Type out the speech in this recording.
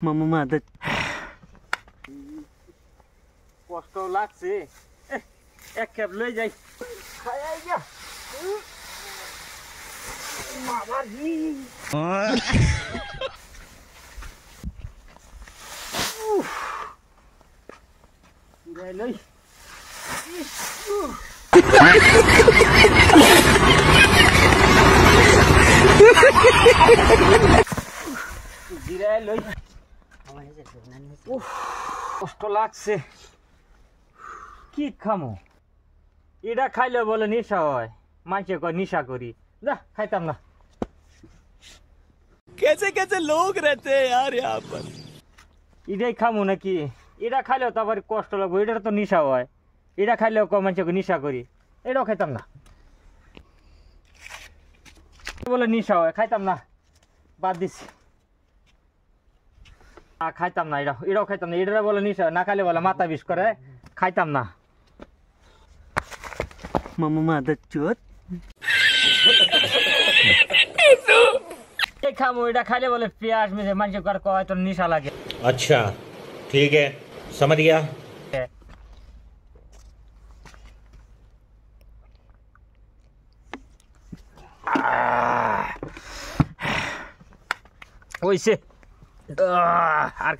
মামা কষ্ট লাগছে এক ক্যাব লই যাই খাই গিয়া মামার হি লই লই জিরাই লই কষ্ট লাগছে কি খামো এটা খাইলে বলে নেশা হয় মাইকে কয় নেশা করি যা খাইতাম না कैसे कैसे लोग रहते हैं यार यहाँ पर এটাই খামো নাকি এটা খাইলেও তো আবার কষ্ট লাগবে এটার তো নেশা হয় এটা খাইলেও কয় মাইকে নেশা করি এটাও খাইতাম না বলে নেশা হয় খাইতাম না বাদ দিছি খাইতাম না এটাও খাইতাম না এটা বলে নিশা না খাইলে বলে মাথা বিষ করে খাইতাম না মামা চোদ খামো এটা খাইলে বলে পেঁয়াজ মেঝে মানুষ করে কয় তোর নিশা লাগে अच्छा ठीक है समझ गया ওইসে আর